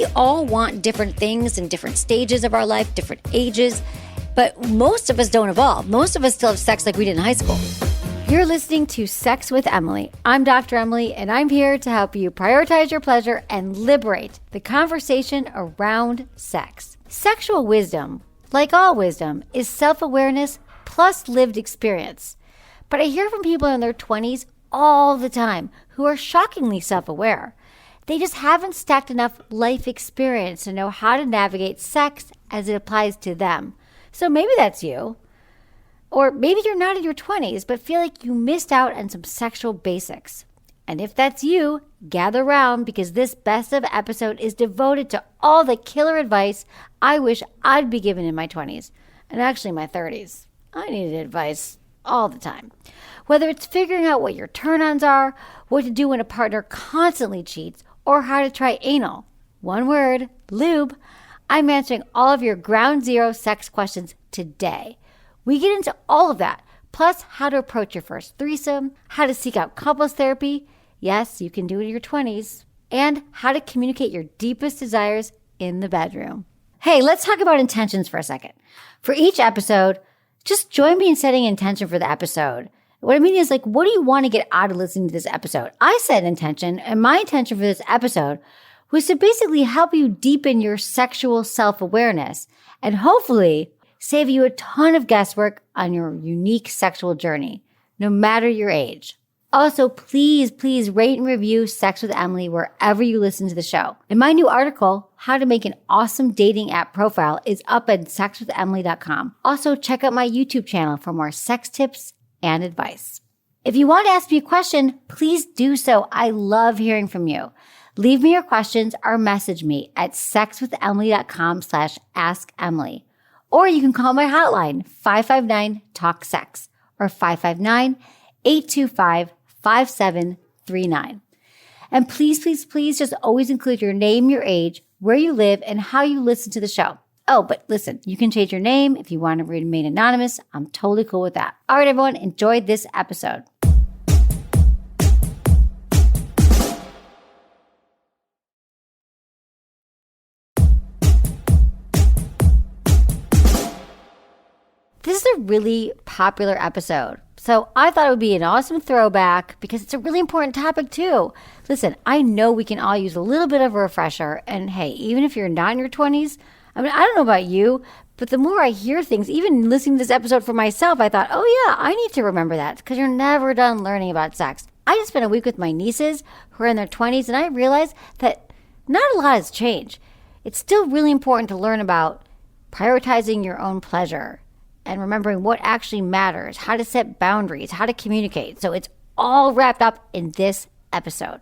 We all want different things in different stages of our life, different ages, but most of us don't evolve. Most of us still have sex like we did in high school. You're listening to Sex with Emily. I'm Dr. Emily, and I'm here to help you prioritize your pleasure and liberate the conversation around sex. Sexual wisdom, like all wisdom, is self-awareness plus lived experience. But I hear from people in their 20s all the time who are shockingly self-aware. They just haven't stacked enough life experience to know how to navigate sex as it applies to them. So maybe that's you. Or maybe you're not in your 20s, but feel like you missed out on some sexual basics. And if that's you, gather around because this best of episode is devoted to all the killer advice I wish I'd be given in my 20s, and actually my 30s. I needed advice all the time. Whether it's figuring out what your turn-ons are, what to do when a partner constantly cheats, or how to try anal. One word, lube. I'm answering all of your ground zero sex questions today. We get into all of that, plus how to approach your first threesome, how to seek out couples therapy, yes, you can do it in your 20s, and how to communicate your deepest desires in the bedroom. Hey, let's talk about intentions for a second. For each episode, just join me in setting an intention for the episode. What I mean is, like, what do you want to get out of listening to this episode? I set an intention, and my intention for this episode was to basically help you deepen your sexual self-awareness and hopefully save you a ton of guesswork on your unique sexual journey, no matter your age. Also, please rate and review Sex with Emily wherever you listen to the show. And my new article, How to Make an Awesome Dating App Profile, is up at sexwithemily.com. Also, check out my YouTube channel for more sex tips and advice. If you want to ask me a question, please do so. I love hearing from you. Leave me your questions or message me at sexwithemily.com/assemily. Or you can call my hotline, 559-TALK-SEX, or 559-825-5739. And please just always include your name, your age, where you live, and how you listen to the show. Oh, but listen, you can change your name if you want to remain anonymous. I'm totally cool with that. All right, everyone, enjoy this episode. This is a really popular episode, so I thought it would be an awesome throwback because it's a really important topic too. Listen, I know we can all use a little bit of a refresher, and hey, even if you're not in your 20s, I mean, I don't know about you, but the more I hear things, even listening to this episode for myself, I thought, oh yeah, I need to remember that because you're never done learning about sex. I just spent a week with my nieces who are in their 20s, and I realized that not a lot has changed. It's still really important to learn about prioritizing your own pleasure and remembering what actually matters, how to set boundaries, how to communicate. So it's all wrapped up in this episode.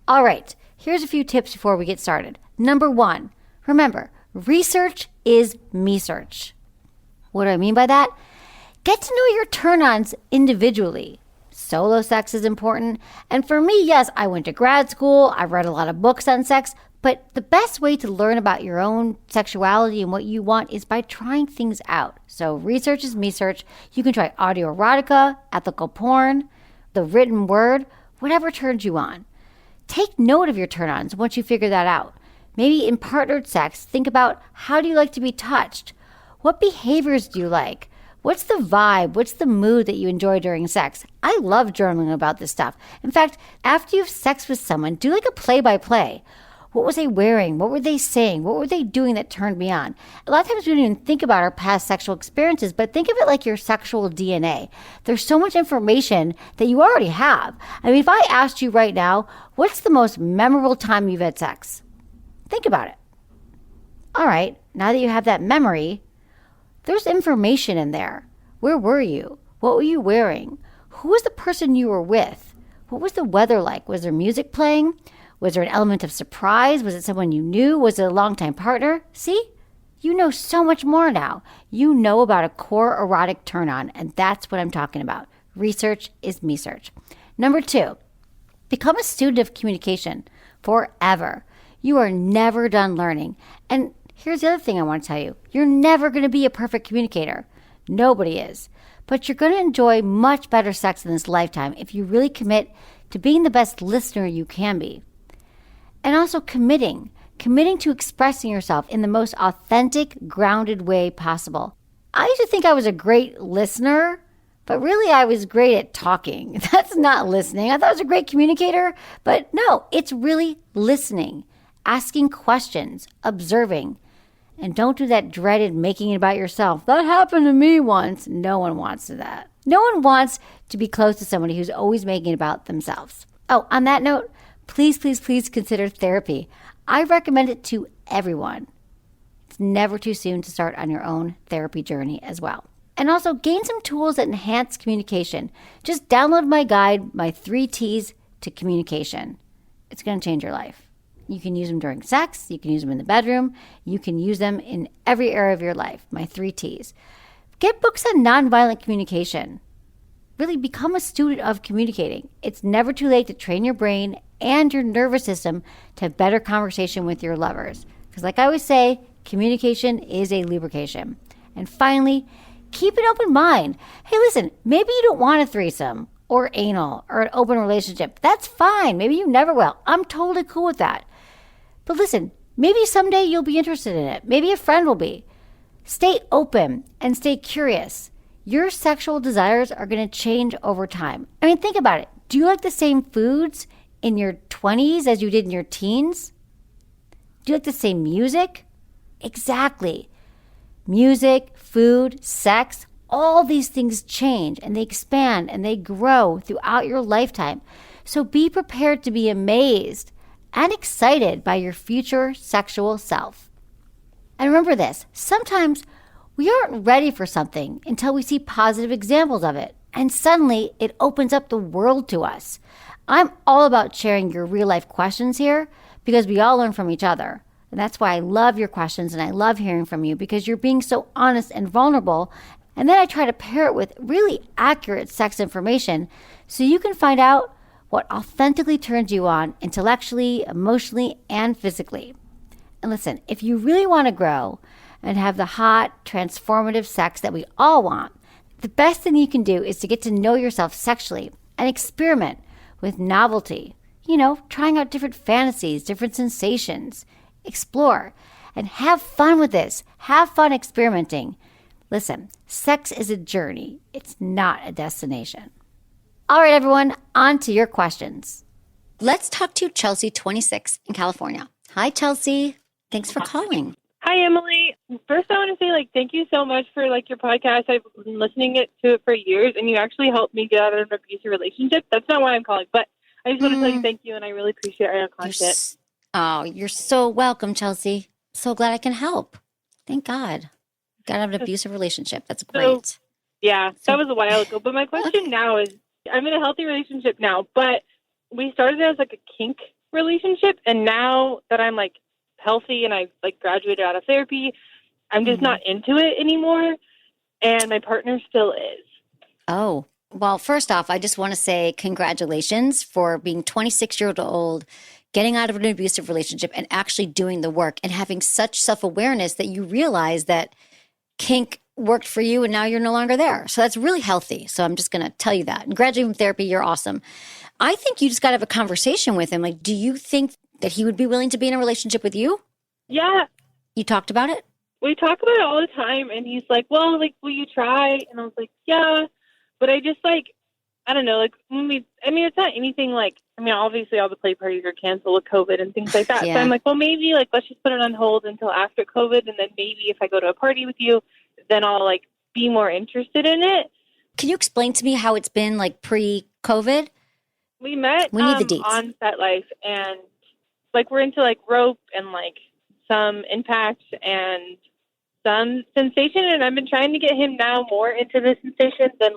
All right, here's a few tips before we get started. Number 1, remember, research is me-search. What do I mean by that? Get to know your turn-ons individually. Solo sex is important. And for me, yes, I went to grad school. I read a lot of books on sex. But the best way to learn about your own sexuality and what you want is by trying things out. So research is me-search. You can try autoerotica, ethical porn, the written word, whatever turns you on. Take note of your turn-ons once you figure that out. Maybe in partnered sex, think about how do you like to be touched? What behaviors do you like? What's the vibe? What's the mood that you enjoy during sex? I love journaling about this stuff. In fact, after you have sex with someone, do like a play-by-play. What was they wearing? What were they saying? What were they doing that turned me on? A lot of times we don't even think about our past sexual experiences, but think of it like your sexual DNA. There's so much information that you already have. I mean, if I asked you right now, what's the most memorable time you've had sex? Think about it. All right, now that you have that memory, there's information in there. Where were you? What were you wearing? Who was the person you were with? What was the weather like? Was there music playing? Was there an element of surprise? Was it someone you knew? Was it a longtime partner? See? You know so much more now. You know about a core erotic turn-on, and that's what I'm talking about. Research is me-search. Number 2, become a student of communication forever. You are never done learning. And here's the other thing I want to tell you. You're never going to be a perfect communicator. Nobody is. But you're going to enjoy much better sex in this lifetime if you really commit to being the best listener you can be. And also committing committing to expressing yourself in the most authentic, grounded way possible. I used to think I was a great listener, but really I was great at talking. That's not listening. I thought I was a great communicator, but no, it's really listening, asking questions, observing. And don't do that dreaded making it about yourself. That happened to me once. No one wants that. No one wants to be close to somebody who's always making it about themselves. Oh, on that note, please, please, please consider therapy. I recommend it to everyone. It's never too soon to start on your own therapy journey as well. And also gain some tools that enhance communication. Just download my guide, my 3 T's to communication. It's going to change your life. You can use them during sex. You can use them in the bedroom. You can use them in every area of your life, my 3 T's. Get books on nonviolent communication. Really become a student of communicating. It's never too late to train your brain and your nervous system to have better conversation with your lovers. Because like I always say, communication is a lubrication. And finally, keep an open mind. Hey, listen, maybe you don't want a threesome or anal or an open relationship. That's fine. Maybe you never will. I'm totally cool with that. But listen, maybe someday you'll be interested in it. Maybe a friend will be. Stay open and stay curious. Your sexual desires are going to change over time. I mean, think about it. Do you like the same foods in your 20s as you did in your teens? Do you like the same music? Exactly. Music, food, sex, all these things change and they expand and they grow throughout your lifetime. So be prepared to be amazed and excited by your future sexual self. And remember this, sometimes we aren't ready for something until we see positive examples of it. And suddenly it opens up the world to us. I'm all about sharing your real life questions here because we all learn from each other. And that's why I love your questions and I love hearing from you because you're being so honest and vulnerable. And then I try to pair it with really accurate sex information so you can find out what authentically turns you on intellectually, emotionally, and physically. And listen, if you really want to grow and have the hot, transformative sex that we all want, the best thing you can do is to get to know yourself sexually and experiment with novelty. You know, trying out different fantasies, different sensations. Explore and have fun with this. Have fun experimenting. Listen, sex is a journey. It's not a destination. All right, everyone, on to your questions. Let's talk to Chelsea, 26, in California. Hi, Chelsea. Thanks for calling. Hi, Emily. First, I want to say, thank you so much for, your podcast. I've been listening to it for years, and you actually helped me get out of an abusive relationship. That's not why I'm calling, but I just want to tell you thank you, and I really appreciate our content. You're so welcome, Chelsea. So glad I can help. Thank God. Got out of an abusive relationship. That's great. That was a while ago. But my question now is, I'm in a healthy relationship now, but we started as a kink relationship, and now that I'm healthy and I graduated out of therapy, I'm just not into it anymore, and my partner still is. Oh, well, first off, I just want to say congratulations for being 26 years old, getting out of an abusive relationship and actually doing the work and having such self-awareness that you realize that kink worked for you and now you're no longer there. So that's really healthy. So I'm just going to tell you that. And graduating from therapy, you're awesome. I think you just got to have a conversation with him. Do you think that he would be willing to be in a relationship with you? Yeah. You talked about it? We talk about it all the time. And he's like, well, will you try? And I was like, yeah. But I just I don't know, it's not anything obviously all the play parties are canceled with COVID and things like that. Yeah. So I'm like, well, maybe let's just put it on hold until after COVID. And then maybe if I go to a party with you, then I'll be more interested in it. Can you explain to me how it's been pre-COVID? We met we need the deets. On FetLife, and we're into rope and some impact and some sensation. And I've been trying to get him now more into the sensation than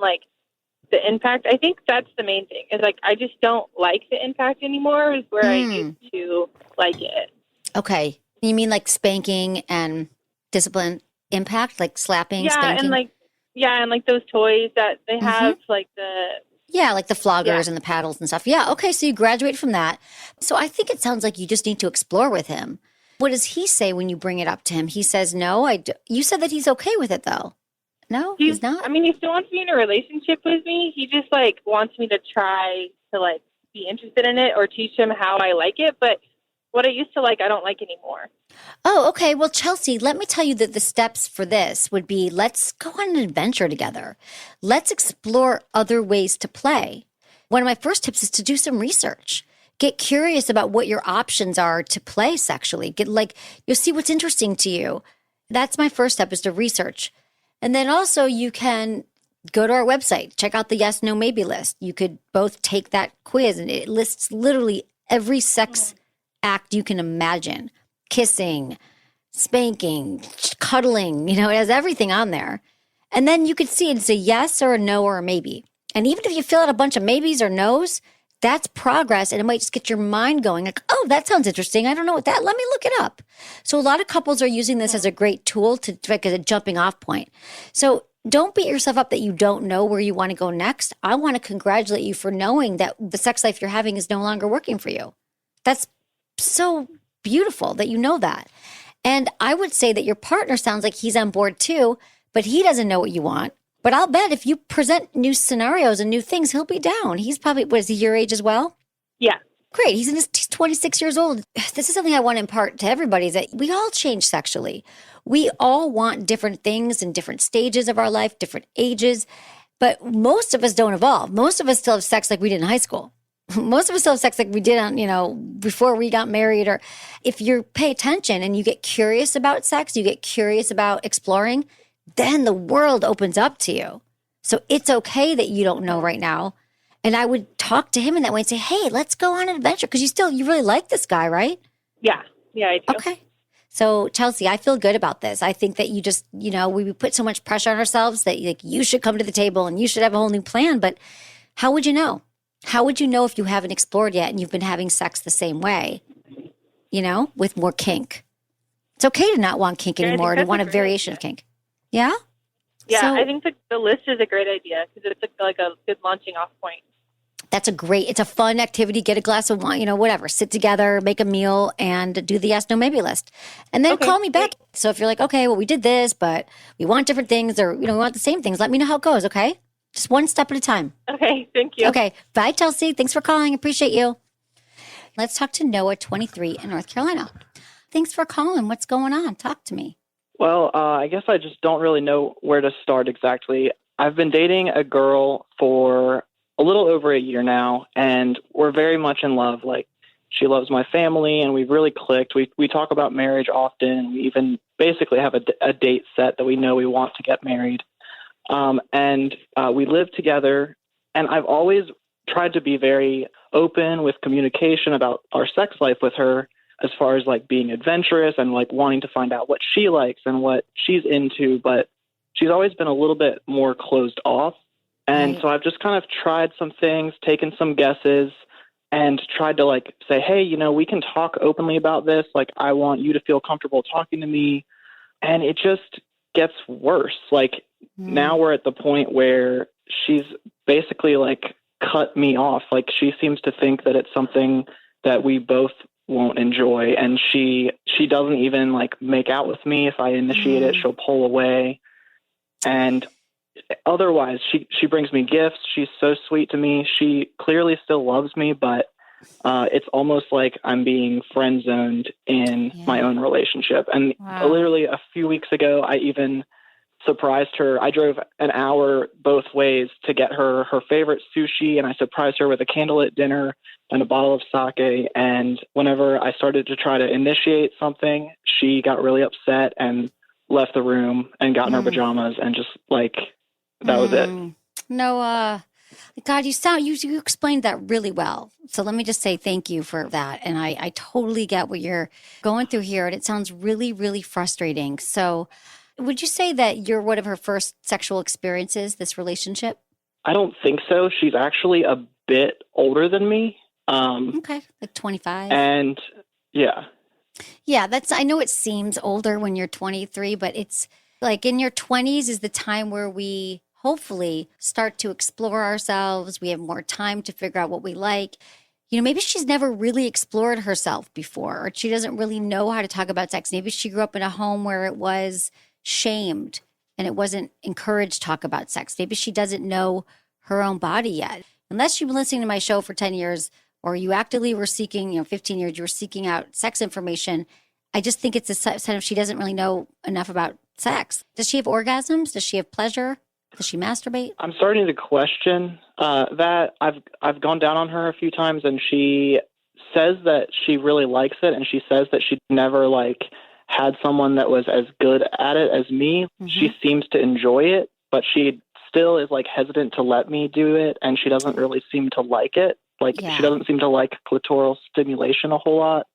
the impact. I think that's the main thing is I just don't like the impact anymore is where I used to like it. Okay. You mean spanking and discipline impact, slapping, spanking? And those toys that they have, the floggers and the paddles and stuff. Yeah. Okay. So you graduate from that. So I think it sounds like you just need to explore with him. What does he say when you bring it up to him? He says no. You said that he's okay with it though. No, he's not. He still wants to be in a relationship with me. He just wants me to try to be interested in it or teach him how I like it. But what I used to like, I don't like anymore. Oh, okay. Well, Chelsea, let me tell you that the steps for this would be, let's go on an adventure together. Let's explore other ways to play. One of my first tips is to do some research. Get curious about what your options are to play sexually. You'll see what's interesting to you. That's my first step, is to research. And then also you can go to our website, check out the yes, no, maybe list. You could both take that quiz, and it lists literally every sex act you can imagine. Kissing, spanking, cuddling, it has everything on there. And then you could see it's a yes or a no or a maybe. And even if you fill out a bunch of maybes or no's, that's progress. And it might just get your mind going like, oh, that sounds interesting. I don't know what that, let me look it up. So a lot of couples are using this as a great tool to like as a jumping off point. So don't beat yourself up that you don't know where you want to go next. I want to congratulate you for knowing that the sex life you're having is no longer working for you. That's so beautiful that you know that. And I would say that your partner sounds like he's on board too, but he doesn't know what you want. But I'll bet if you present new scenarios and new things, he'll be down. He's probably, is he your age as well? Yeah. Great. He's 26 years old. This is something I want to impart to everybody, is that we all change sexually. We all want different things in different stages of our life, different ages, but most of us don't evolve. Most of us still have sex like we did in high school. Most of us still have sex like we did before we got married. Or if you pay attention and you get curious about sex, you get curious about exploring, then the world opens up to you. So it's okay that you don't know right now. And I would talk to him in that way and say, hey, let's go on an adventure. Because you really like this guy, right? Yeah. Yeah, I do. Okay. So Chelsea, I feel good about this. I think that you just, we put so much pressure on ourselves that you should come to the table and you should have a whole new plan. But how would you know? How would you know if you haven't explored yet and you've been having sex the same way, with more kink? It's okay to not want kink anymore, to want a variation of kink. Yeah? Yeah, So, I think the list is a great idea because it's like a good launching off point. it's a fun activity. Get a glass of wine, whatever. Sit together, make a meal, and do the yes, no, maybe list. And then call me back. So if you're like, okay, well, we did this, but we want different things, or, we want the same things, let me know how it goes, okay? Just one step at a time. Okay, thank you. Okay, bye, Chelsea. Thanks for calling. Appreciate you. Let's talk to Noah, 23, in North Carolina. Thanks for calling. What's going on? Talk to me. Well, I guess I just don't really know where to start exactly. I've been dating a girl for a little over a year now, and we're very much in love. Like, she loves my family, and we've really clicked. We talk about marriage often. We even basically have a date set that we know we want to get married. And we live together, and I've always tried to be very open with communication about our sex life with her, as far as like being adventurous and like wanting to find out what she likes and what she's into. But she's always been a little bit more closed off. And so I've just kind of tried some things, taken some guesses, and tried to like say, hey, we can talk openly about this. Like, I want you to feel comfortable talking to me. And it just gets worse. Like, now we're at the point where she's basically like cut me off. Like, she seems to think that it's something that we both won't enjoy, and she doesn't even like make out with me. If I initiate it, she'll pull away. And otherwise, she brings me gifts. She's so sweet to me. She clearly still loves me, but it's almost like I'm being friend zoned in my own relationship. And literally a few weeks ago, I even surprised her. I drove an hour both ways to get her favorite sushi, and I surprised her with a candlelit dinner and a bottle of sake. And whenever I started to try to initiate something, she got really upset and left the room and got in her pajamas, and just like, that was it. Noah, God, you explained that really well. So let me just say thank you for that. And I totally get what you're going through here. And it sounds really, really frustrating. So would you say that you're one of her first sexual experiences, this relationship? I don't think so. She's actually a bit older than me. Okay, like 25. And yeah. Yeah, I know it seems older when you're 23, but it's like in your 20s is the time where we hopefully start to explore ourselves. We have more time to figure out what we like. Maybe she's never really explored herself before, or she doesn't really know how to talk about sex. Maybe she grew up in a home where it was shamed and it wasn't encouraged to talk about sex. Maybe she doesn't know her own body yet. Unless you've been listening to my show for 10 years, or you actively were seeking, 15 years, you were seeking out sex information. I just think it's a sign of she doesn't really know enough about sex. Does she have orgasms? Does she have pleasure? Does she masturbate? I'm starting to question that. I've gone down on her a few times, and she says that she really likes it, and she says that she never had someone that was as good at it as me. Mm-hmm. She seems to enjoy it, but she still is hesitant to let me do it, and she doesn't really seem to like it. She doesn't seem to like clitoral stimulation a whole lot.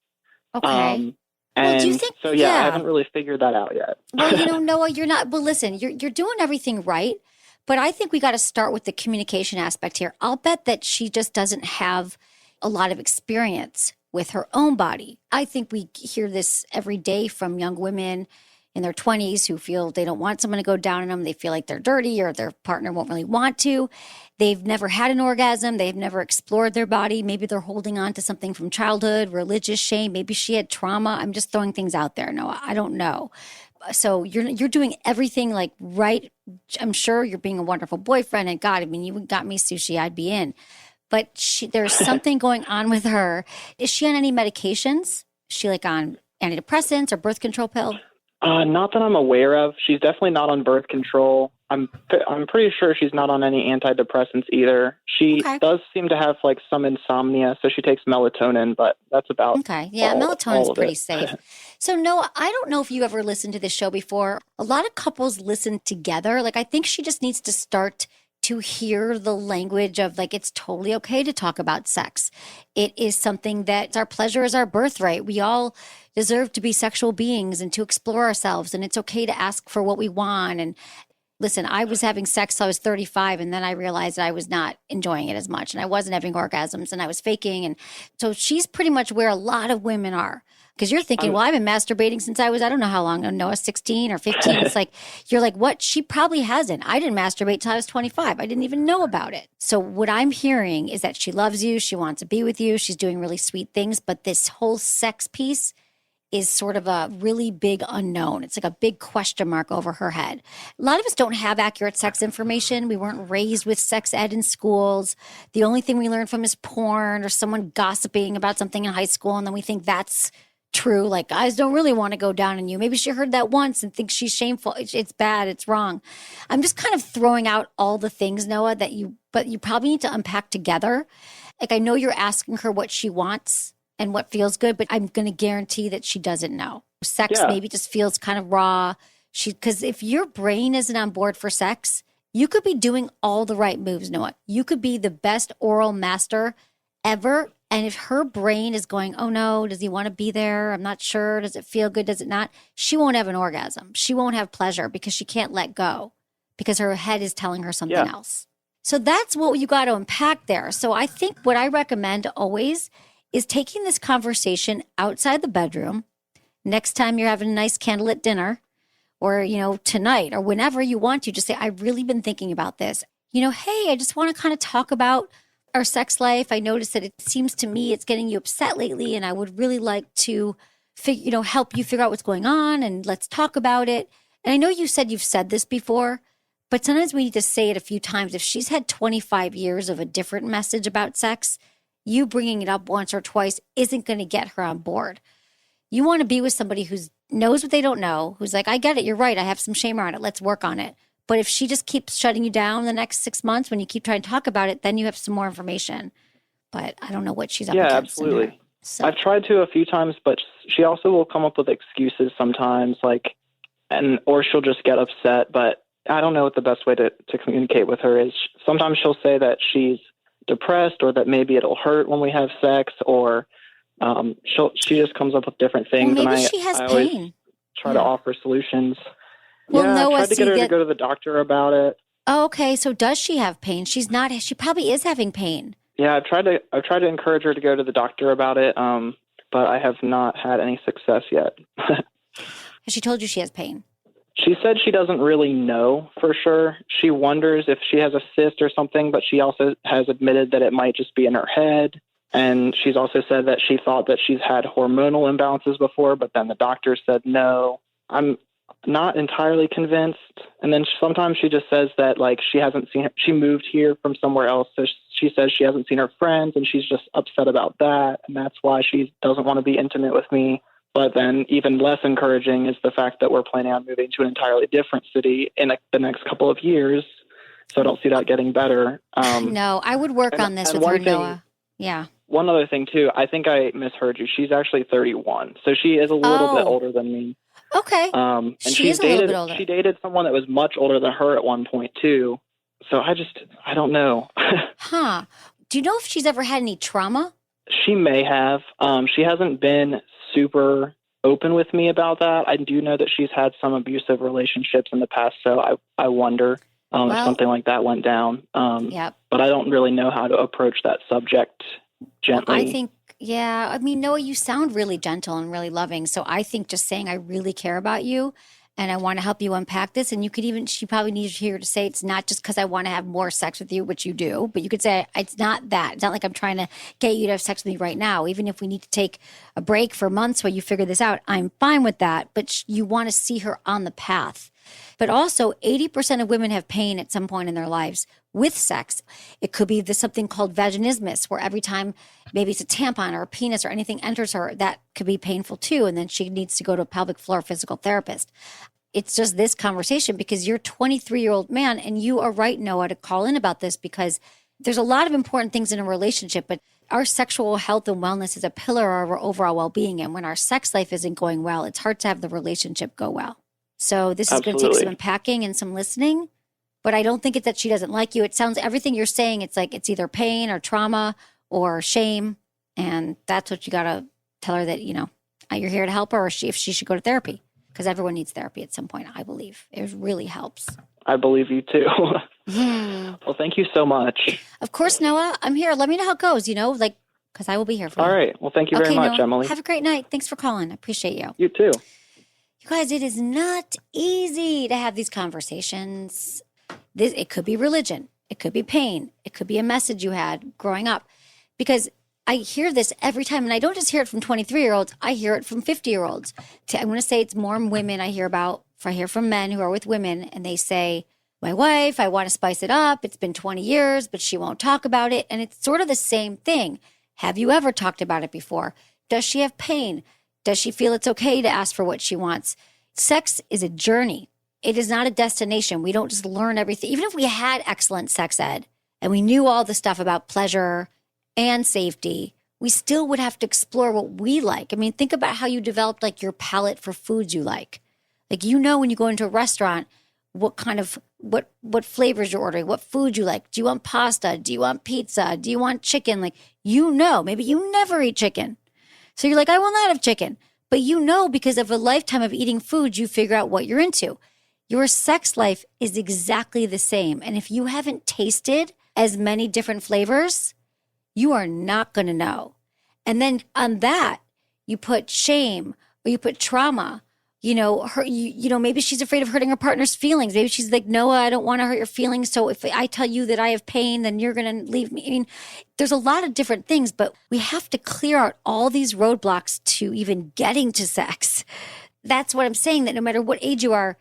Okay. And do you think, so, I haven't really figured that out yet. Well, Noah, you're not, well, listen, you're doing everything right, but I think we got to start with the communication aspect here. I'll bet that she just doesn't have a lot of experience with her own body. I think we hear this every day from young women in their 20s who feel they don't want someone to go down on them. They feel like they're dirty or their partner won't really want to. They've never had an orgasm. They've never explored their body. Maybe they're holding on to something from childhood, religious shame. Maybe she had trauma. I'm just throwing things out there. No, I don't know. So you're doing everything right. I'm sure you're being a wonderful boyfriend. And God, I mean, you got me sushi, I'd be in. But there's something going on with her. Is she on any medications? Is she on antidepressants or birth control pill? Not that I'm aware of. She's definitely not on birth control. I'm pretty sure she's not on any antidepressants either. She does seem to have some insomnia, so she takes melatonin, but that's about melatonin's pretty safe. So Noah, I don't know if you ever listened to this show before. A lot of couples listen together. I think she just needs to start to hear the language of it's totally okay to talk about sex. It is something that our pleasure is our birthright. We all deserve to be sexual beings and to explore ourselves. And it's okay to ask for what we want. And listen, I was having sex till I was 35, and then I realized I was not enjoying it as much, and I wasn't having orgasms, and I was faking. And so she's pretty much where a lot of women are. Because you're thinking, well, I've been masturbating since I was, I don't know how long, Noah, 16 or 15. It's you're what? She probably hasn't. I didn't masturbate till I was 25. I didn't even know about it. So what I'm hearing is that she loves you. She wants to be with you. She's doing really sweet things. But this whole sex piece is sort of a really big unknown. It's a big question mark over her head. A lot of us don't have accurate sex information. We weren't raised with sex ed in schools. The only thing we learn from is porn or someone gossiping about something in high school. And then we think that's true. Guys don't really want to go down on you. Maybe she heard that once and thinks she's shameful. It's bad. It's wrong. I'm just kind of throwing out all the things, Noah, but you probably need to unpack together. I know you're asking her what she wants and what feels good, but I'm going to guarantee that she doesn't know. Sex maybe just feels kind of raw. Because if your brain isn't on board for sex, you could be doing all the right moves, Noah. You could be the best oral master ever. And if her brain is going, oh no, does he want to be there? I'm not sure. Does it feel good? Does it not? She won't have an orgasm. She won't have pleasure because she can't let go because her head is telling her something else. So that's what you got to unpack there. So I think what I recommend always is taking this conversation outside the bedroom. Next time you're having a nice candlelit dinner or, tonight or whenever you want to, just say, I've really been thinking about this. Hey, I just want to kind of talk about our sex life. I noticed that it seems to me it's getting you upset lately, and I would really like to help you figure out what's going on, and let's talk about it. And I know you said you've said this before, but sometimes we need to say it a few times. If she's had 25 years of a different message about sex, you bringing it up once or twice isn't going to get her on board. You want to be with somebody who knows what they don't know, who's I get it, you're right, I have some shame around it, let's work on it. But if she just keeps shutting you down the next 6 months when you keep trying to talk about it, then you have some more information. But I don't know what she's up against. Yeah, absolutely. So. I've tried to a few times, but she also will come up with excuses sometimes, or she'll just get upset. But I don't know what the best way to communicate with her is. Sometimes she'll say that she's depressed or that maybe it'll hurt when we have sex, or she just comes up with different things. Well, maybe and she has I pain. Always try to offer solutions. Well, I tried to get her to go to the doctor about it. Oh, okay. So does she have pain? She's not. She probably is having pain. Yeah, I've tried to encourage her to go to the doctor about it, but I have not had any success yet. Has she told you she has pain? She said she doesn't really know for sure. She wonders if she has a cyst or something, but she also has admitted that it might just be in her head. And she's also said that she thought that she's had hormonal imbalances before, but then the doctor said no. not entirely convinced. And then sometimes she just says that like she hasn't seen her, she moved here from somewhere else. So she says she hasn't seen her friends and she's just upset about that. And that's why she doesn't want to be intimate with me. But then even less encouraging is the fact that we're planning on moving to an entirely different city in the next couple of years. So I don't see that getting better. No, I would work on this with her, Noah. Yeah. One other thing, too, I think I misheard you. She's actually 31. So she is a little bit older than me. Okay. And she is a little bit older. She dated someone that was much older than her at one point, too. So I don't know. Huh. Do you know if she's ever had any trauma? She may have. She hasn't been super open with me about that. I do know that she's had some abusive relationships in the past, so I wonder if something like that went down. Yep. But I don't really know how to approach that subject gently. Well, I think, yeah. I mean, Noah, you sound really gentle and really loving. So I think just saying I really care about you and I want to help you unpack this. And you could even, she probably needs to hear to say it's not just because I want to have more sex with you, which you do, but you could say it's not that. It's not like I'm trying to get you to have sex with me right now. Even if we need to take a break for months while you figure this out, I'm fine with that. But you want to see her on the path. But also 80% of women have pain at some point in their lives with sex. It could be something called vaginismus, where every time maybe it's a tampon or a penis or anything enters her, that could be painful too. And then she needs to go to a pelvic floor physical therapist. It's just this conversation because you're a 23-year-old man and you are right, Noah, to call in about this because there's a lot of important things in a relationship, but our sexual health and wellness is a pillar of our overall well-being. And when our sex life isn't going well, it's hard to have the relationship go well. So this is going to take some unpacking and some listening, but I don't think it's that she doesn't like you. It sounds, everything you're saying, it's like it's either pain or trauma or shame. And that's what you got to tell her that, you're here to help her or if she should go to therapy because everyone needs therapy at some point, I believe. It really helps. I believe you too. Well, thank you so much. Of course, Noah, I'm here. Let me know how it goes, because I will be here for you. All right. Well, thank you very much, Noah, Emily. Have a great night. Thanks for calling. I appreciate you. You too. You guys, it is not easy to have these conversations. It could be religion. It could be pain. It could be a message you had growing up. Because I hear this every time, and I don't just hear it from 23-year-olds. I hear it from 50-year-olds. I'm going to say it's more women I hear from men who are with women, and they say, my wife, I want to spice it up. It's been 20 years, but she won't talk about it. And it's sort of the same thing. Have you ever talked about it before? Does she have pain? Does she feel it's okay to ask for what she wants? Sex is a journey. It is not a destination. We don't just learn everything. Even if we had excellent sex ed and we knew all the stuff about pleasure and safety, we still would have to explore what we like. I mean, think about how you developed like your palate for foods you like. Like, when you go into a restaurant, what flavors you're ordering, what food you like. Do you want pasta? Do you want pizza? Do you want chicken? Maybe you never eat chicken. So you're like, I will not have chicken. But because of a lifetime of eating food, you figure out what you're into. Your sex life is exactly the same. And if you haven't tasted as many different flavors, you are not going to know. And then on that, you put shame or you put trauma. Maybe she's afraid of hurting her partner's feelings. Maybe she's like, Noah, I don't want to hurt your feelings. So if I tell you that I have pain, then you're going to leave me. I mean, there's a lot of different things, but we have to clear out all these roadblocks to even getting to sex. That's what I'm saying, that no matter what age you are,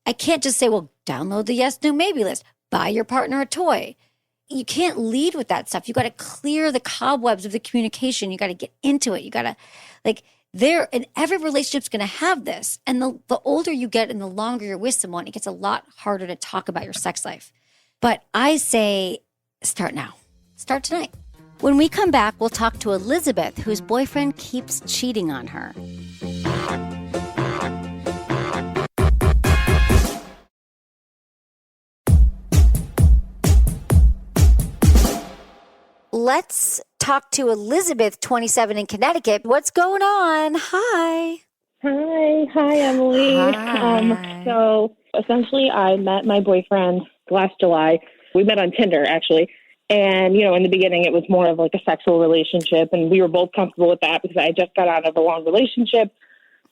I can't just say, well, download the yes, no, maybe list, buy your partner a toy. You can't lead with that stuff. You got to clear the cobwebs of the communication. You got to get into it. You got to and every relationship's going to have this. And the older you get and the longer you're with someone, it gets a lot harder to talk about your sex life. But I say, start now. Start tonight. When we come back, we'll talk to Elizabeth, whose boyfriend keeps cheating on her. Let's talk to Elizabeth, 27 in Connecticut. What's going on? Hi. Hi, Emily. Hi. So essentially, I met my boyfriend last July. We met on Tinder, actually. And, in the beginning, it was more of like a sexual relationship. And we were both comfortable with that because I just got out of a long relationship.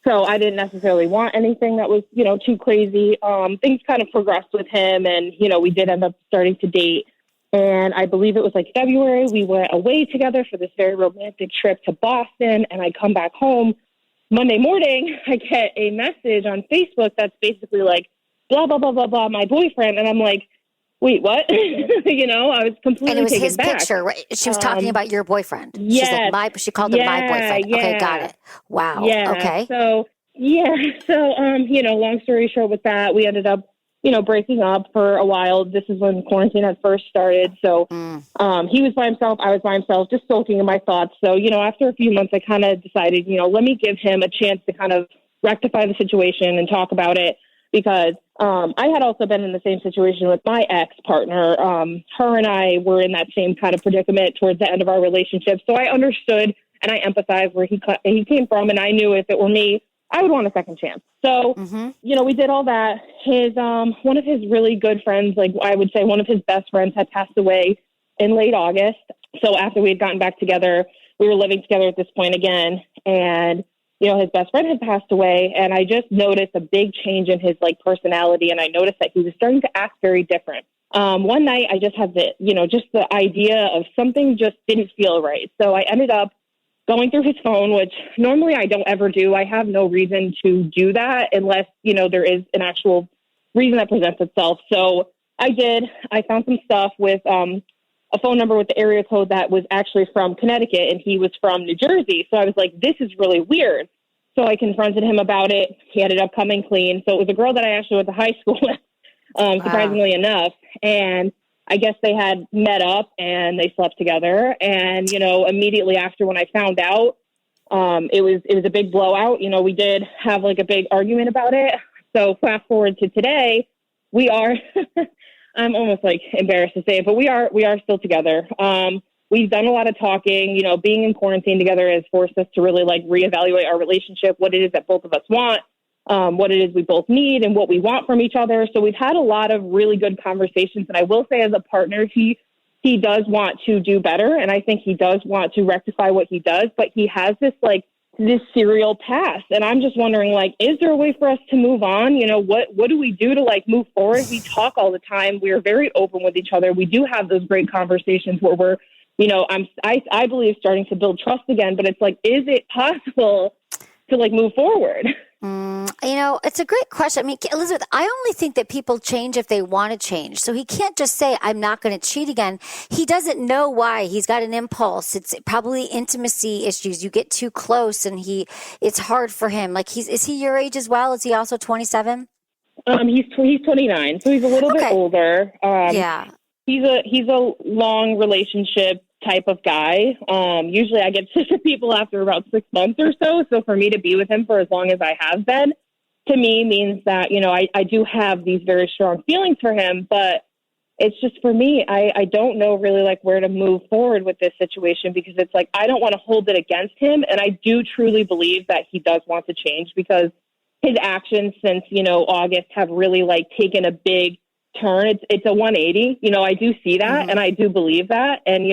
So I didn't necessarily want anything that was, too crazy. Things kind of progressed with him. And, we did end up starting to date. And I believe it was like February. We went away together for this very romantic trip to Boston. And I come back home Monday morning, I get a message on Facebook that's basically like, blah, blah, blah, blah, blah, my boyfriend. And I'm like, wait, what? I was completely And it was taken his back. picture, right? She was talking about your boyfriend. She's Yes. like, she called him my boyfriend. Yeah. Okay, got it. Wow. Yeah. Okay. So, long story short with that, we ended up, breaking up for a while. This is when quarantine had first started. So, he was by himself. I was by himself, just sulking in my thoughts. So, after a few months, I kind of decided, let me give him a chance to kind of rectify the situation and talk about it, because I had also been in the same situation with my ex-partner. Her and I were in that same kind of predicament towards the end of our relationship. So I understood and I empathized where he came from, and I knew if it were me, I would want a second chance. So, we did all that. His one of his really good friends, like I would say one of his best friends, had passed away in late August. So after we had gotten back together, we were living together at this point again, and his best friend had passed away, and I just noticed a big change in his personality, and I noticed that he was starting to act very different. One night I just had just the idea of something just didn't feel right. So I ended up going through his phone, which normally I don't ever do. I have no reason to do that unless, there is an actual reason that presents itself. So I did. I found some stuff with a phone number with the area code that was actually from Connecticut, and he was from New Jersey. So I was like, this is really weird. So I confronted him about it. He ended up coming clean. So it was a girl that I actually went to high school with, surprisingly enough. And I guess they had met up and they slept together. And, immediately after, when I found out, it was a big blowout. We did have a big argument about it. So fast forward to today, we are, I'm almost embarrassed to say it, but we are still together. We've done a lot of talking. Being in quarantine together has forced us to really reevaluate our relationship, what it is that both of us want, what it is we both need, and what we want from each other. So we've had a lot of really good conversations. And I will say, as a partner, he does want to do better. And I think he does want to rectify what he does, but he has this serial past. And I'm just wondering, is there a way for us to move on? What do we do to move forward? We talk all the time. We are very open with each other. We do have those great conversations where we're, I believe, starting to build trust again, but it's is it possible to move forward? It's a great question. I mean, Elizabeth, I only think that people change if they want to change. So he can't just say, I'm not going to cheat again. He doesn't know why. He's got an impulse. It's probably intimacy issues. You get too close and it's hard for him. Is he your age as well? Is he also 27? He's 29. So he's a little bit older. Yeah. He's a long relationship type of guy. Usually I get sick of people after about 6 months or so. So for me to be with him for as long as I have been, to me means that, I do have these very strong feelings for him, but it's just, for me, I don't know really where to move forward with this situation, because it's I don't want to hold it against him. And I do truly believe that he does want to change, because his actions since, August have really taken a big turn. It's a 180. I do see that, and I do believe that. And,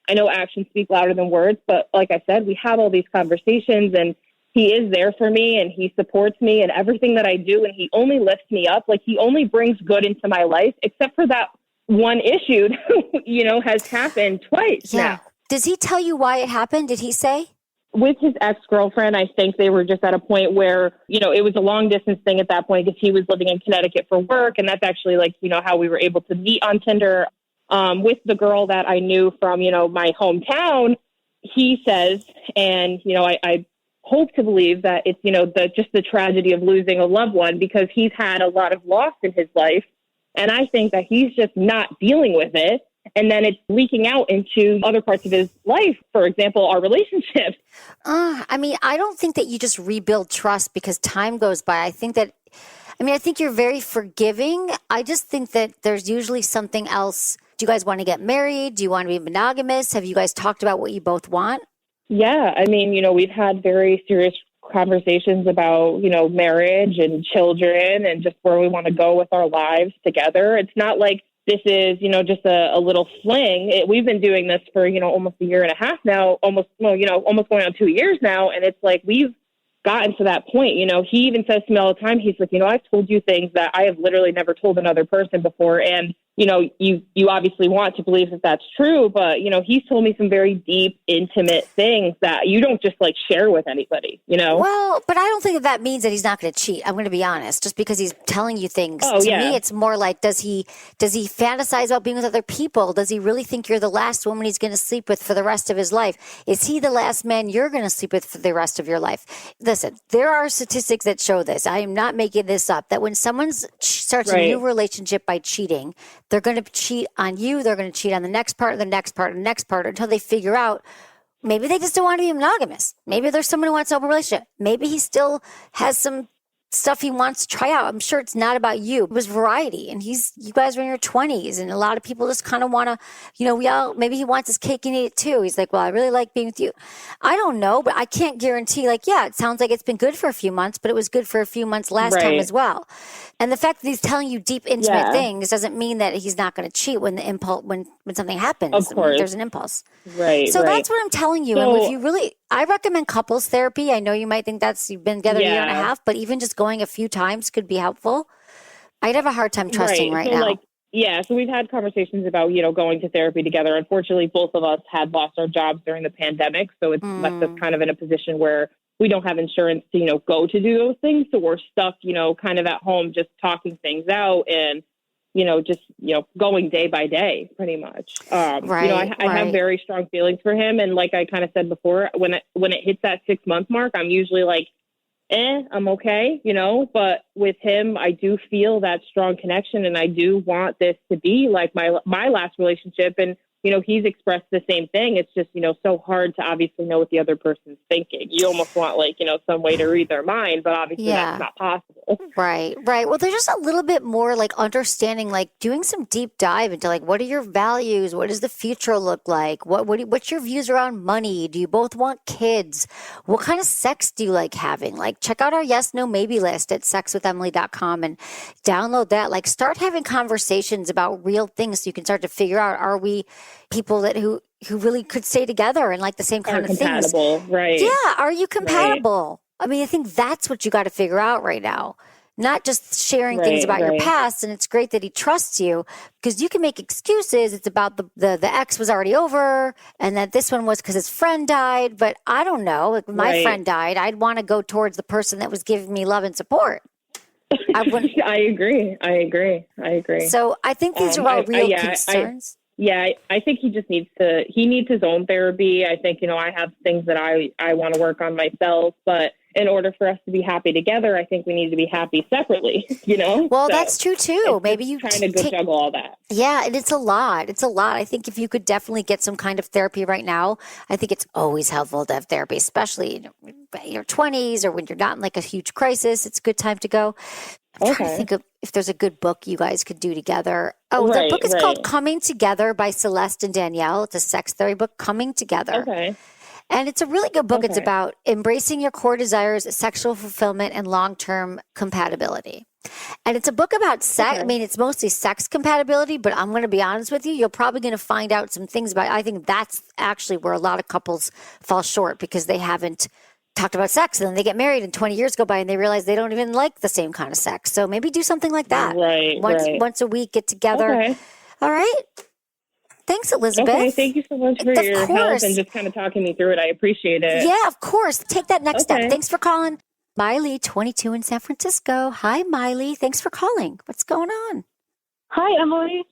I know actions speak louder than words, but like I said, we have all these conversations, and he is there for me, and he supports me in everything that I do. And he only lifts me up. He only brings good into my life, except for that one issue, has happened twice now. Does he tell you why it happened? Did he say? With his ex-girlfriend, I think they were just at a point where, it was a long distance thing at that point, because he was living in Connecticut for work. And that's actually how we were able to meet on Tinder. With the girl that I knew from, my hometown, he says, and, I hope to believe that it's, the tragedy of losing a loved one, because he's had a lot of loss in his life. And I think that he's just not dealing with it. And then it's leaking out into other parts of his life. For example, our relationship. I don't think that you just rebuild trust because time goes by. I think you're very forgiving. I just think that there's usually something else. Do you guys want to get married? Do you want to be monogamous? Have you guys talked about what you both want? Yeah. We've had very serious conversations about, marriage and children and just where we want to go with our lives together. It's not like this is, just a little fling. We've been doing this for, almost a year and a half now, almost going on 2 years now. And it's we've gotten to that point. He even says to me all the time, he's like, I've told you things that I have literally never told another person before. And you obviously want to believe that that's true, but, he's told me some very deep, intimate things that you don't just like share with anybody, Well, but I don't think that means that he's not going to cheat. I'm going to be honest. Just because he's telling you things, to me, it's more like, does he fantasize about being with other people? Does he really think you're the last woman he's going to sleep with for the rest of his life? Is he the last man you're going to sleep with for the rest of your life? Listen, there are statistics that show this. I am not making this up, that when someone starts a new relationship by cheating, they're going to cheat on you. They're going to cheat on the next part, the next part, the next part, until they figure out maybe they just don't want to be monogamous. Maybe there's someone who wants an open relationship. Maybe he still has some stuff he wants to try out. I'm sure it's not about you. It was variety. And you guys are in your 20s. And a lot of people just kind of want to, maybe he wants his cake and eat it too. He's like, well, I really like being with you. I don't know, but I can't guarantee, it sounds like it's been good for a few months, but it was good for a few months last time as well. And the fact that he's telling you deep, intimate things doesn't mean that he's not going to cheat when the impulse, when something happens. Of course. There's an impulse. Right. So that's what I'm telling you. So, and if you I recommend couples therapy. I know you might think you've been together a year and a half, but even just going a few times could be helpful. I'd have a hard time trusting right now. So we've had conversations about, going to therapy together. Unfortunately, both of us had lost our jobs during the pandemic. So it's left us kind of in a position where we don't have insurance to, go to do those things. So we're stuck, kind of at home, just talking things out and, going day by day, pretty much. I have very strong feelings for him. And like I kind of said before, when it hits that 6-month mark, I'm usually like, I'm okay, but with him, I do feel that strong connection and I do want this to be like my last relationship. And, he's expressed the same thing. It's just, so hard to obviously know what the other person's thinking. You almost want some way to read their mind, but obviously that's not possible. Right. Well, there's just a little bit more understanding, doing some deep dive into what are your values? What does the future look like? What's your views around money? Do you both want kids? What kind of sex do you like having? Check out our yes, no, maybe list at sexwithemily.com and download that. Start having conversations about real things so you can start to figure out, are we people who really could stay together and like the same kind of things? Right. Yeah. Are you compatible? Right. I mean, I think that's what you got to figure out right now. Not just sharing things about your past. And it's great that he trusts you because you can make excuses. It's about the ex was already over and that this one was because his friend died. But I don't know. If my friend died, I'd want to go towards the person that was giving me love and support. I agree. So I think these are all real concerns. I think he just needs his own therapy. I think, I have things that I want to work on myself, but in order for us to be happy together, I think we need to be happy separately, Well, that's true too. Maybe you trying to juggle all that. Yeah. And it's a lot. I think if you could definitely get some kind of therapy right now, I think it's always helpful to have therapy, especially in your 20s or when you're not in a huge crisis. It's a good time to go. I'm trying to think of if there's a good book you guys could do together. The book is called Coming Together by Celeste and Danielle. It's a sex therapy book, Coming Together. Okay. And it's a really good book. It's about embracing your core desires, sexual fulfillment, and long-term compatibility. And it's a book about sex. I mean, it's mostly sex compatibility, but I'm going to be honest with you. You're probably going to find out some things about it. I think that's actually where a lot of couples fall short because they haven't talked about sex and then they get married and 20 years go by and they realize they don't even like the same kind of sex. So maybe do something like that. Once a week, get together. Okay. All right. Thanks, Elizabeth. Okay, thank you so much for your help and just kind of talking me through it. I appreciate it. Yeah, of course. Take that next step. Thanks for calling. Miley, 22 in San Francisco. Hi, Miley. Thanks for calling. What's going on? Hi, Emily.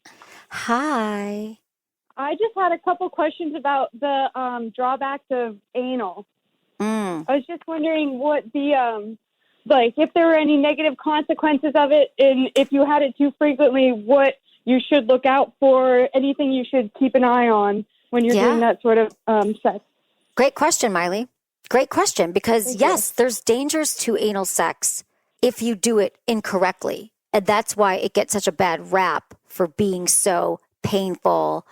Hi. I just had a couple questions about the drawbacks of anal. I was just wondering what the, if there were any negative consequences of it, and if you had it too frequently, what you should look out for, anything you should keep an eye on when you're doing that sort of sex. Great question, Miley. Great question, because there's dangers to anal sex if you do it incorrectly. And that's why it gets such a bad rap for being so painful.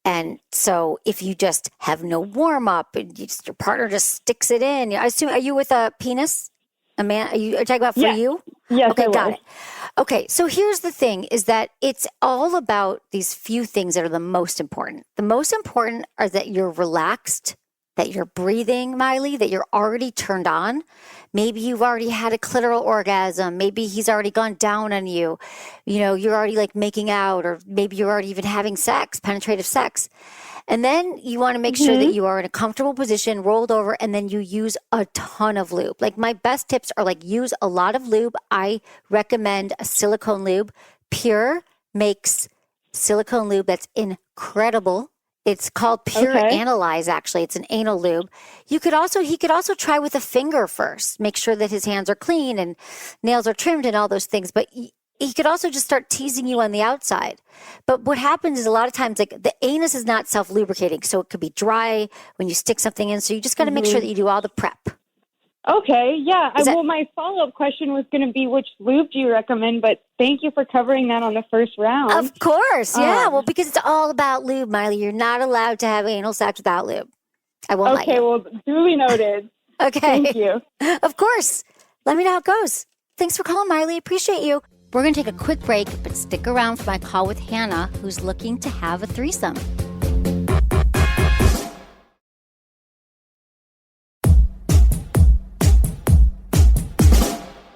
And so if you just have no warm up and your partner just sticks it in, I assume, are you with a penis? A man? Are you talking about for you? Yes, okay, I got was. it. Okay, so here's the thing is that it's all about these few things that are the most important. The most important are that you're relaxed that you're breathing, Miley, that you're already turned on. Maybe you've already had a clitoral orgasm. Maybe he's already gone down on you. You know, you're already like making out, or maybe you're already even having sex, penetrative sex. And then you want to make sure that you are in a comfortable position, rolled over, and then you use a ton of lube. Like my best tips are like use a lot of lube. I recommend a silicone lube. Pure makes silicone lube that's incredible. It's called Pure Analyze, actually. It's an anal lube. He could also try with a finger first. Make sure that his hands are clean and nails are trimmed and all those things. But he could also just start teasing you on the outside. But what happens is a lot of times, like the anus is not self-lubricating. So it could be dry when you stick something in. So you just got to make sure that you do all the prep. Okay, yeah. Well, my follow-up question was going to be which lube do you recommend, but thank you for covering that on the first round. Of course, yeah. Well, because it's all about lube, Miley. You're not allowed to have anal sex without lube. I won't lie. Okay, well, duly noted. Okay. Thank you. Of course. Let me know how it goes. Thanks for calling, Miley. Appreciate you. We're going to take a quick break, but stick around for my call with Hannah, who's looking to have a threesome.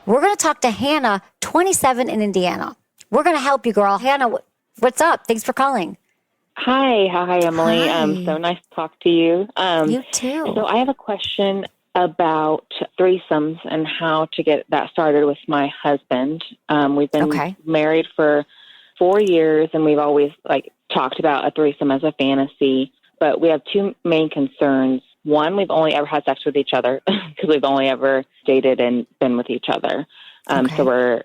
We're going to talk to Hannah, 27 in Indiana. We're going to help you, girl. Hannah, what's up? Thanks for calling. Hi, Emily. Hi. So nice to talk to you. You too. So I have a question about threesomes and how to get that started with my husband. We've been married for 4 years, and we've always talked about a threesome as a fantasy. But we have two main concerns. One, we've only ever had sex with each other because we've only ever dated and been with each other. So we're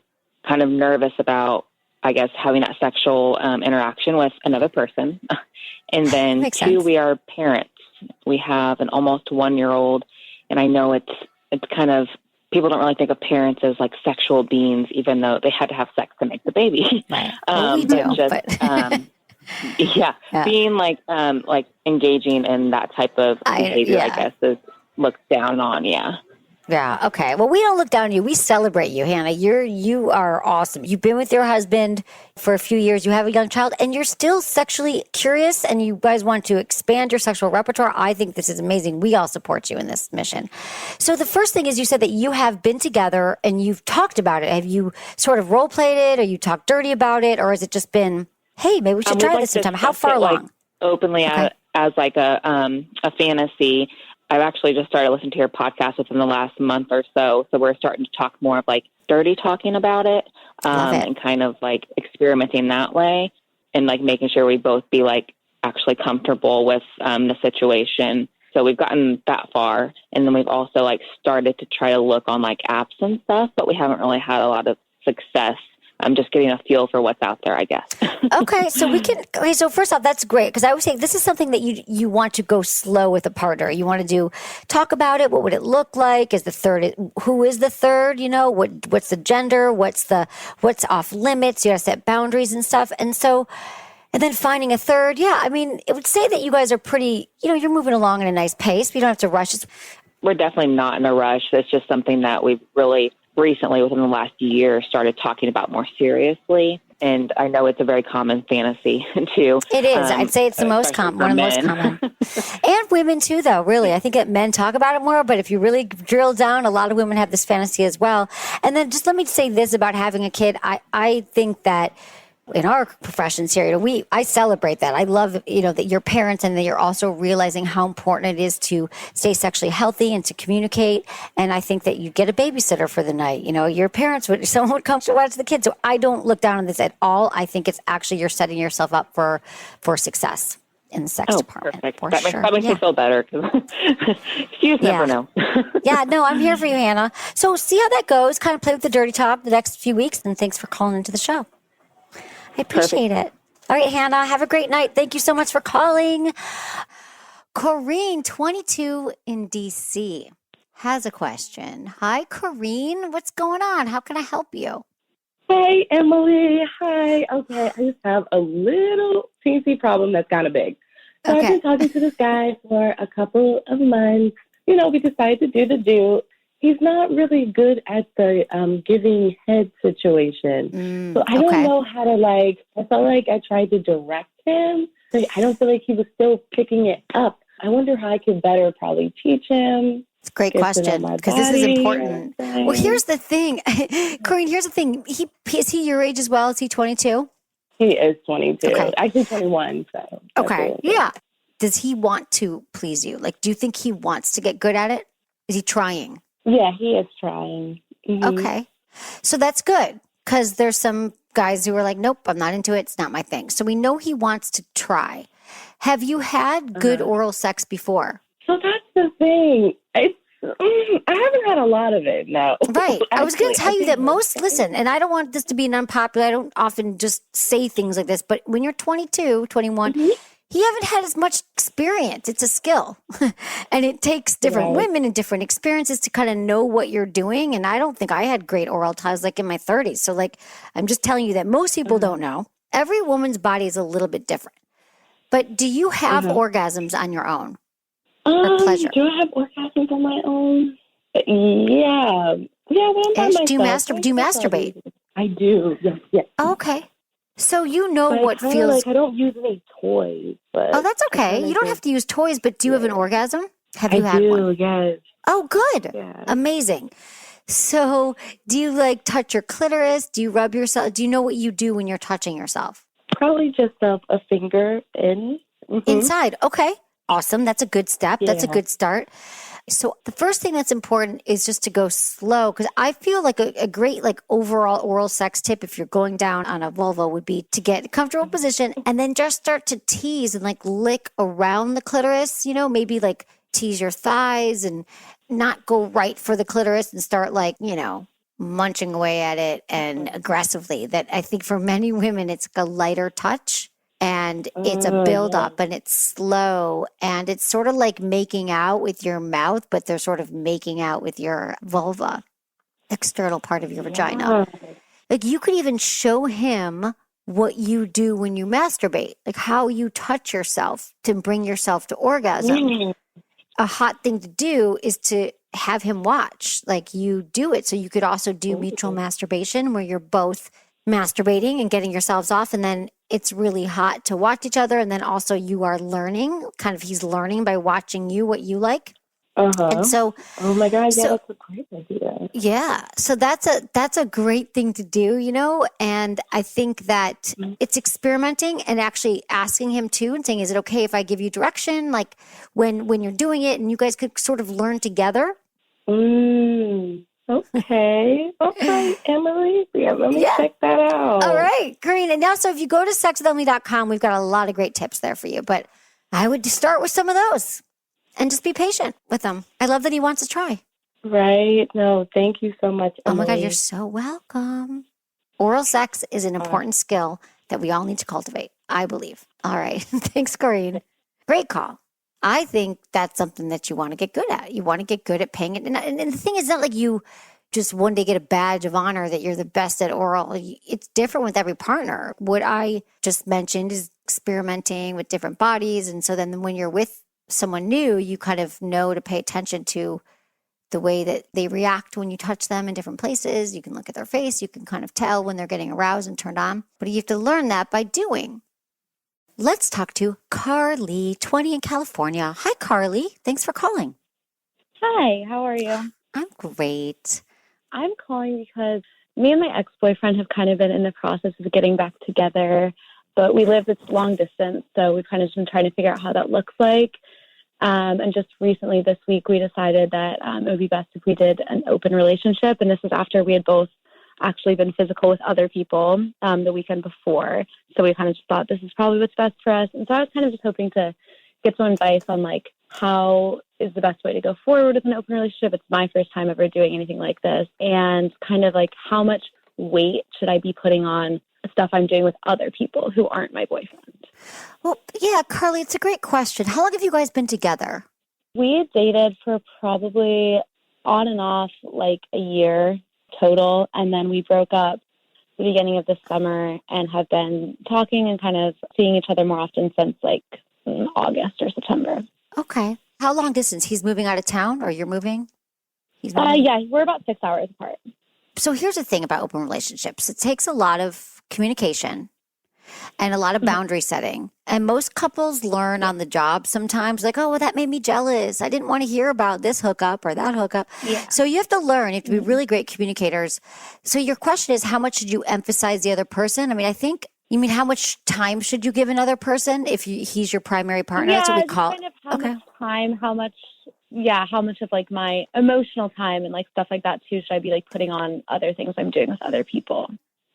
kind of nervous about, I guess, having that sexual interaction with another person. And then Makes two, sense. we are parents. We have an almost 1-year-old. And I know it's kind of, people don't really think of parents as like sexual beings, even though they had to have sex to make the baby. Right. Well, we do, yeah, being like engaging in that type of behavior, I guess, is looked down on. Yeah. Yeah. Okay. Well, we don't look down on you. We celebrate you, Hannah. You are awesome. You've been with your husband for a few years. You have a young child, and you're still sexually curious, and you guys want to expand your sexual repertoire. I think this is amazing. We all support you in this mission. So the first thing is, you said that you have been together and you've talked about it. Have you sort of role played it, or you talked dirty about it, or has it just been, hey, maybe we should try this sometime? How far along? Openly as like a fantasy. I've actually just started listening to your podcast within the last month or so. So we're starting to talk more of like dirty talking about it, and kind of like experimenting that way, and like making sure we both be like actually comfortable with the situation. So we've gotten that far. And then we've also like started to try to look on like apps and stuff, but we haven't really had a lot of success. I'm just getting a feel for what's out there, I guess. Okay, so first off, that's great, because I would say this is something that you want to go slow with a partner. You want to talk about it. What would it look like? Who is the third? You know, what's the gender? What's off limits? You got to set boundaries and stuff. And then finding a third. Yeah, I mean, it would say that you guys are pretty, you're moving along at a nice pace. You don't have to rush. We're definitely not in a rush. It's just something that we've really recently, within the last year, started talking about more seriously. And I know it's a very common fantasy, too. It is. I'd say it's the most common, one of the most common. And women, too, though, really. I think that men talk about it more, but if you really drill down, a lot of women have this fantasy as well. And then just let me say this about having a kid. I think that in our professions here, I celebrate that. I love, that you're parents and that you're also realizing how important it is to stay sexually healthy and to communicate. And I think that you get a babysitter for the night. Your parents someone would come to watch the kids. So I don't look down on this at all. I think it's actually, you're setting yourself up for success in the sex department. Perfect. For that sure. makes me feel better. You never know. Yeah, no, I'm here for you, Hannah. So see how that goes. Kind of play with the dirty talk the next few weeks. And thanks for calling into the show. I appreciate it. All right, Hannah, have a great night. Thank you so much for calling. Corrine, 22 in D.C., has a question. Hi, Corrine. What's going on? How can I help you? Hey, Emily. Hi. Okay, I just have a little teensy problem that's kind of big. So I've been talking to this guy for a couple of months. We decided to do the do. He's not really good at the giving head situation. So I don't know how to, I felt like I tried to direct him. But I don't feel like he was still picking it up. I wonder how I could better probably teach him. It's a great question because this is important. Well, here's the thing. Corinne, here's the thing. Is he your age as well? Is he 22? He is 22. Okay. Actually 21. So okay. Yeah. Does he want to please you? Like, do you think he wants to get good at it? Is he trying? Yeah, he is trying. Mm-hmm. Okay. So that's good because there's some guys who are like, nope, I'm not into it. It's not my thing. So we know he wants to try. Have you had good oral sex before? So that's the thing. I haven't had a lot of it, no. Right. Actually, I was going to tell you that listen, and I don't want this to be an unpopular, I don't often just say things like this, but when you're 22, 21, you haven't had as much experience. It's a skill. And it takes different women and different experiences to kind of know what you're doing. And I don't think I had great oral times like in my 30s. So like, I'm just telling you that most people don't know. Every woman's body is a little bit different. But do you have orgasms on your own? Or pleasure? Do I have orgasms on my own? Yeah. Yeah, when I'm by myself. Do you masturbate? I do. Yes. Oh, okay. So you know but what feels... like I don't use any toys. But oh, that's okay. You don't have to use toys, but do you have an orgasm? Have you had one? Yes. Oh, good. Yeah. Amazing. So do you like touch your clitoris? Do you rub yourself? Do you know what you do when you're touching yourself? Probably just a finger in. Mm-hmm. Inside. Okay. Awesome. That's a good step. Yeah. That's a good start. So the first thing that's important is just to go slow because I feel like a great like overall oral sex tip if you're going down on a vulva would be to get a comfortable position and then just start to tease and like lick around the clitoris, you know, maybe like tease your thighs and not go right for the clitoris and start like, you know, munching away at it and aggressively. That I think for many women, it's like a lighter touch. And it's a buildup and it's slow and it's sort of like making out with your mouth, but they're sort of making out with your vulva, external part of your vagina. Like you could even show him what you do when you masturbate, like how you touch yourself to bring yourself to orgasm. A hot thing to do is to have him watch, like you do it. So you could also do mutual masturbation where you're both masturbating and getting yourselves off and then it's really hot to watch each other and then also you are learning, kind of he's learning by watching you what you like. And so oh my God, yeah, that's a great idea. Yeah. So that's a great thing to do, you know, and I think that it's experimenting and actually asking him too and saying, is it okay if I give you direction? Like when you're doing it and you guys could sort of learn together. Okay, Emily. Yeah, let me check that out. All right, Corinne. And now, so if you go to sexwithemily.com, we've got a lot of great tips there for you. But I would start with some of those and just be patient with them. I love that he wants to try. Right. No, thank you so much, Emily. Oh my God, you're so welcome. Oral sex is an important skill that we all need to cultivate, I believe. All right. Thanks, Corinne. Great call. I think that's something that you want to get good at. You want to get good at paying it. And the thing is not like you just one day get a badge of honor that you're the best at oral. It's different with every partner. What I just mentioned is experimenting with different bodies. And so then when you're with someone new, you kind of know to pay attention to the way that they react when you touch them in different places. You can look at their face. You can kind of tell when they're getting aroused and turned on. But you have to learn that by doing. Let's talk to Carly, 20 in California. Hi, Carly. Thanks for calling. Hi, how are you? I'm great. I'm calling because me and my ex-boyfriend have kind of been in the process of getting back together, but we live this long distance, so we've kind of been trying to figure out how that looks like. And just recently this week, we decided that it would be best if we did an open relationship, and this is after we had both actually been physical with other people the weekend before. So we kind of just thought this is probably what's best for us. And so I was kind of just hoping to get some advice on like how is the best way to go forward with an open relationship. It's my first time ever doing anything like this. And kind of like how much weight should I be putting on stuff I'm doing with other people who aren't my boyfriend? Well, yeah, Carly, it's a great question. How long have you guys been together? We dated for probably on and off like a year total, and then we broke up the beginning of this summer and have been talking and kind of seeing each other more often since like August or September. Okay. How long distance? He's moving out of town or you're moving? Yeah, we're about 6 hours apart. So here's the thing about open relationships. It takes a lot of communication. and a lot of boundary setting. And most couples learn on the job sometimes, like, oh, well, that made me jealous. I didn't want to hear about this hookup or that hookup. Yeah. So you have to learn. You have to be really great communicators. So your question is, how much should you emphasize the other person? I mean, I think, you mean how much time should you give another person if he's your primary partner? Yeah, That's what we call kind of how much time, how much of like my emotional time and like stuff like that too should I be like putting on other things I'm doing with other people?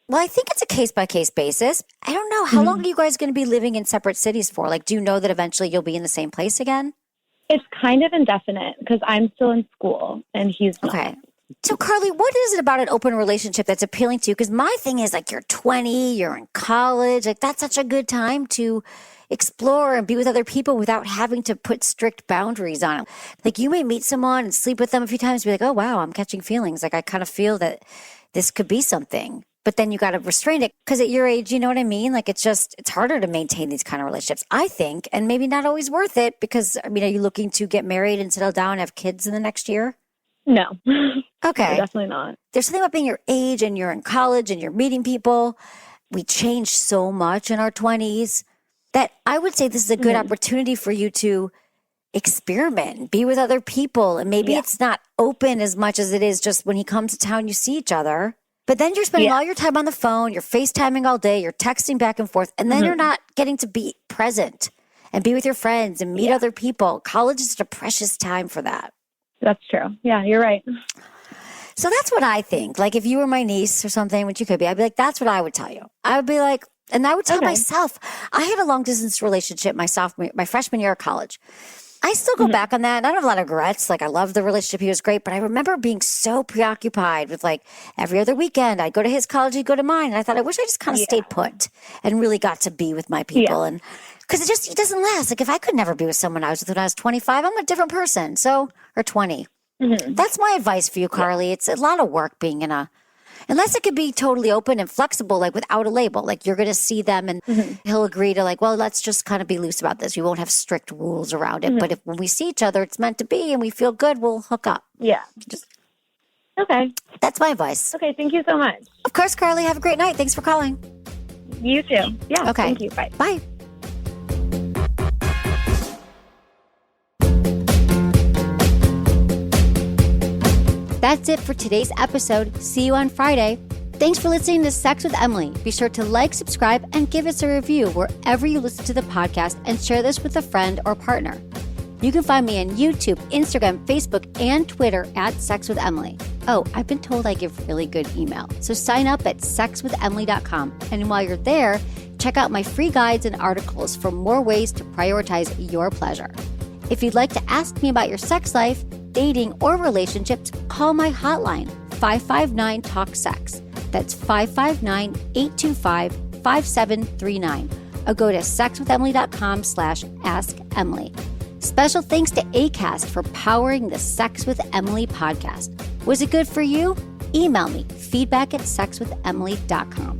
Well, I think it's a case-by-case basis. I don't know. How long are you guys going to be living in separate cities for? Like, do you know that eventually you'll be in the same place again? It's kind of indefinite because I'm still in school and he's not. Okay. So, Carly, what is it about an open relationship that's appealing to you? Because my thing is, like, you're 20, you're in college. Like, that's such a good time to explore and be with other people without having to put strict boundaries on them. Like, you may meet someone and sleep with them a few times and be like, oh, wow, I'm catching feelings. Like, I kind of feel that this could be something. But then you got to restrain it because at your age, you know what I mean? Like, it's harder to maintain these kind of relationships, I think, and maybe not always worth it because, I mean, are you looking to get married and settle down and have kids in the next year? No. Okay. No, definitely not. There's something about being your age and you're in college and you're meeting people. We change so much in our 20s that I would say this is a good opportunity for you to experiment and be with other people. And maybe it's not open as much as it is just when he comes to town, you see each other. But then you're spending all your time on the phone, you're FaceTiming all day, you're texting back and forth, and then you're not getting to be present and be with your friends and meet other people. College is such a precious time for that. That's true. Yeah, you're right. So that's what I think. Like if you were my niece or something, which you could be, I'd be like, that's what I would tell you. I would be like, and I would tell myself, I had a long distance relationship my freshman year of college. I still go back on that. I don't have a lot of regrets. Like I love the relationship. He was great. But I remember being so preoccupied with like every other weekend, I'd go to his college, he'd go to mine. And I thought, I wish I just kind of stayed put and really got to be with my people. And because it doesn't last. Like if I could never be with someone I was with when I was 25, I'm a different person. So, or 20. That's my advice for you, Carly. It's a lot of work being in unless it could be totally open and flexible, like without a label, like you're going to see them and he'll agree to like, well, let's just kind of be loose about this. We won't have strict rules around it. But if when we see each other, it's meant to be and we feel good, we'll hook up. Yeah. Okay. That's my advice. Okay. Thank you so much. Of course, Carly. Have a great night. Thanks for calling. You too. Yeah. Okay. Thank you. Bye. Bye. That's it for today's episode. See you on Friday. Thanks for listening to Sex with Emily. Be sure to like, subscribe, and give us a review wherever you listen to the podcast and share this with a friend or partner. You can find me on YouTube, Instagram, Facebook, and Twitter at Sex with Emily. Oh, I've been told I give really good email. So sign up at sexwithemily.com. And while you're there, check out my free guides and articles for more ways to prioritize your pleasure. If you'd like to ask me about your sex life, dating, or relationships, call my hotline, 559-TALK-SEX. That's 559-825-5739. Or go to sexwithemily.com/askemily. Special thanks to ACAST for powering the Sex with Emily podcast. Was it good for you? Email me, feedback@sexwithemily.com.